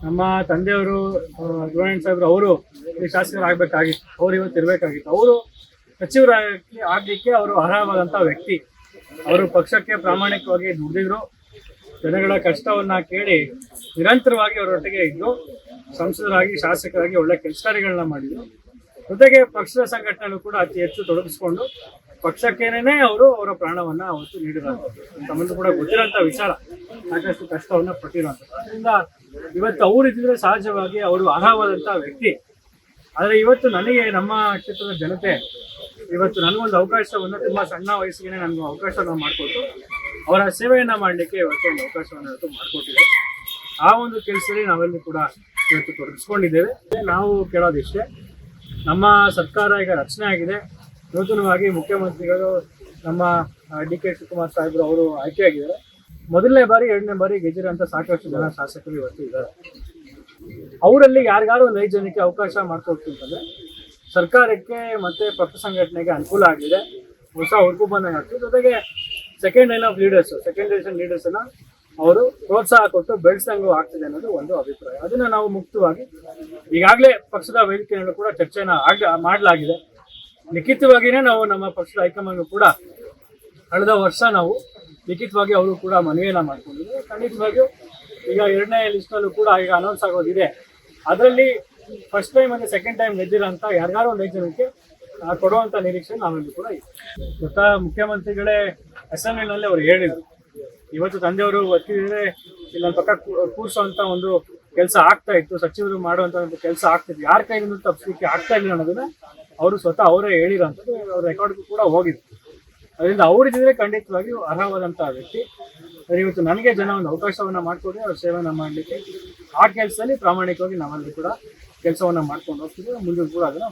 ನಮ್ಮ ತಂದೆಯವರು ಧ್ರುವನಾರಾಯಣ ಸಾಹೇಬ್ರು ಅವರು ಈ ಶಾಸಕರಾಗಬೇಕಾಗಿತ್ತು, ಅವ್ರು ಇವತ್ತು ಇರಬೇಕಾಗಿತ್ತು. ಅವರು ಸಚಿವರಾಗಿ ಆಗಲಿಕ್ಕೆ ಅವರು ಅರ್ಹವಾದಂಥ ವ್ಯಕ್ತಿ. ಅವರು ಪಕ್ಷಕ್ಕೆ ಪ್ರಾಮಾಣಿಕವಾಗಿ ದುಡಿದಿದ್ರು, ಜನಗಳ ಕಷ್ಟವನ್ನ ಕೇಳಿ ನಿರಂತರವಾಗಿ ಅವರೊಟ್ಟಿಗೆ ಇದ್ದು, ಸಂಸದರಾಗಿ ಶಾಸಕರಾಗಿ ಒಳ್ಳೆ ಕೆಲಸ ಕಾರ್ಯಗಳನ್ನ ಮಾಡಿದ್ರು. ಜೊತೆಗೆ ಪಕ್ಷದ ಸಂಘಟನೆಯಲ್ಲೂ ಕೂಡ ಅತಿ ಹೆಚ್ಚು ತೊಡಗಿಸ್ಕೊಂಡು ಪಕ್ಷಕ್ಕೇನೆ ಅವರು ಅವರ ಪ್ರಾಣವನ್ನ ಅವತ್ತು ನೀಡಿರೋದು ತಮ್ಮಲ್ಲೂ ಕೂಡ ಗೊತ್ತಿರೋಂಥ ವಿಚಾರ. ಸಾಕಷ್ಟು ಕಷ್ಟವನ್ನ ಪಟ್ಟಿರೋಂಥದ್ದು. ಅದರಿಂದ ಇವತ್ತು ಅವರು ಇದ್ದಿದ್ರೆ ಸಹಜವಾಗಿ ಅವರು ಅರ್ಹವಾದಂಥ ವ್ಯಕ್ತಿ. ಆದರೆ ಇವತ್ತು ನನಗೆ ನಮ್ಮ ಕ್ಷೇತ್ರದ ಜನತೆ ಇವತ್ತು ನನಗೊಂದು ಅವಕಾಶವನ್ನು ತುಂಬ ಸಣ್ಣ ವಯಸ್ಸಿಗೆ ನನಗೆ ಅವಕಾಶವನ್ನು ಮಾಡಿಕೊಟ್ಟು ಅವರ ಸೇವೆಯನ್ನು ಮಾಡಲಿಕ್ಕೆ ಇವತ್ತು ಒಂದು ಅವಕಾಶವನ್ನು ಇವತ್ತು ಮಾಡಿಕೊಟ್ಟಿದೆ. ಆ ಒಂದು ಕೆಲಸದಲ್ಲಿ ನಾವೆಲ್ಲರೂ ಕೂಡ ಇವತ್ತು ತೊಡಗಿಸ್ಕೊಂಡಿದ್ದೇವೆ. ನಾವು ಕೇಳೋದಿಷ್ಟೇ, ನಮ್ಮ ಸರ್ಕಾರ ಈಗ ರಚನೆ ಆಗಿದೆ. ನೂತನವಾಗಿ ಮುಖ್ಯಮಂತ್ರಿಗಳು ನಮ್ಮ DK ಶಿವಕುಮಾರ್ ಸಾಹೇಬರು ಅವರು ಆಯ್ಕೆಯಾಗಿದ್ದಾರೆ. ಮೊದಲನೇ ಬಾರಿ, ಎರಡನೇ ಬಾರಿ ಗೆದ್ದಿರೋಂಥ ಸಾಕಷ್ಟು ಜನ ಶಾಸಕರು ಇವತ್ತು ಇದ್ದಾರೆ. ಅವರಲ್ಲಿ ಯಾರಿಗಾರು ಒಂದು 5 ಜನಕ್ಕೆ ಅವಕಾಶ ಮಾಡಿಕೊಡ್ತು ಅಂತಂದರೆ ಸರ್ಕಾರಕ್ಕೆ ಮತ್ತು ಪಕ್ಷ ಸಂಘಟನೆಗೆ ಅನುಕೂಲ ಆಗಿದೆ, ಹೊಸ ಹುರುಪು ಬಂದಂಗೆ ಆಗ್ತದೆ. ಜೊತೆಗೆ ಸೆಕೆಂಡ್ ಜನರೇಷನ್ ಲೀಡರ್ಸನ್ನು ಅವರು ಪ್ರೋತ್ಸಾಹ ಕೊಟ್ಟು ಬೆಳೆಸಂಗೂ ಆಗ್ತದೆ ಅನ್ನೋದು ಒಂದು ಅಭಿಪ್ರಾಯ. ಅದನ್ನು ನಾವು ಮುಕ್ತವಾಗಿ ಈಗಾಗಲೇ ಪಕ್ಷದ ವೇದಿಕೆಯಲ್ಲೂ ಕೂಡ ಚರ್ಚೆನ ಮಾಡಲಾಗಿದೆ. ಲಿಖಿತವಾಗಿಯೇ ನಾವು ನಮ್ಮ ಪಕ್ಷದ ಹೈಕಮಾಂಡ್ ಕೂಡ ಕಳೆದ ವರ್ಷ ನಾವು ಲಿಖಿತವಾಗಿ ಅವರು ಕೂಡ ಮನವಿಯನ್ನು ಮಾಡ್ಕೊಂಡಿದ್ದೀವಿ. ಖಂಡಿತವಾಗಿಯೂ ಈಗ 2ನೇ ಲಿಸ್ಟಲ್ಲೂ ಕೂಡ ಈಗ ಅನೌನ್ಸ್ ಆಗೋದಿದೆ. ಅದರಲ್ಲಿ ಫಸ್ಟ್ ಟೈಮ್ ಮತ್ತು ಸೆಕೆಂಡ್ ಟೈಮ್ ಗೆದ್ದಿರೋಂಥ ಯಾರಿಗಾರು ಒಂದು 5 ಜನಕ್ಕೆ ಕೊಡುವಂಥ ನಿರೀಕ್ಷೆ ನಾವೆಲ್ಲೂ ಕೂಡ ಇದೆ. ಗೊತ್ತಾ, ಮುಖ್ಯಮಂತ್ರಿಗಳೇ ಅಸೆಂಬ್ಲಿನಲ್ಲಿ ಅವರು ಹೇಳಿದರು, ಇವತ್ತು ತಂದೆಯವರು ಒತ್ತಿದ್ರೆ ಇಲ್ಲೊಂದು ಪಕ್ಕ ಕೂರಿಸುವಂಥ ಒಂದು ಕೆಲಸ ಆಗ್ತಾ ಇತ್ತು, ಸಚಿವರು ಮಾಡುವಂಥ ಒಂದು ಕೆಲಸ ಆಗ್ತಿತ್ತು, ಯಾರ ಕೈಯಿಂದ ತಪ್ಪಿಸಲಿಕ್ಕೆ ಆಗ್ತಾ ಇಲ್ಲ ಅನ್ನೋದನ್ನ ಅವರು ಸ್ವತಃ ಅವರೇ ಹೇಳಿರೋಂಥದ್ದು, ಅವ್ರ ರೆಕಾರ್ಡ್ಗೂ ಕೂಡ ಹೋಗಿತ್ತು. ಅದರಿಂದ ಅವರಿದ್ದರೆ ಖಂಡಿತವಾಗಿಯೂ ಅರ್ಹವಾದಂಥ ವ್ಯಕ್ತಿ. ಇವತ್ತು ನನಗೆ ಜನ ಒಂದು ಅವಕಾಶವನ್ನು ಮಾಡಿಕೊಡಿ ಅವ್ರ ಸೇವೆಯನ್ನು ಮಾಡಲಿಕ್ಕೆ. ಆ ಕೆಲಸದಲ್ಲಿ ಪ್ರಾಮಾಣಿಕವಾಗಿ ನಾವೆಲ್ಲರೂ ಕೂಡ ಕೆಲಸವನ್ನು ಮಾಡ್ಕೊಂಡು ಹೋಗ್ತಿದ್ದೀವಿ, ಮುಂದೆ ಕೂಡ ಅದನ್ನು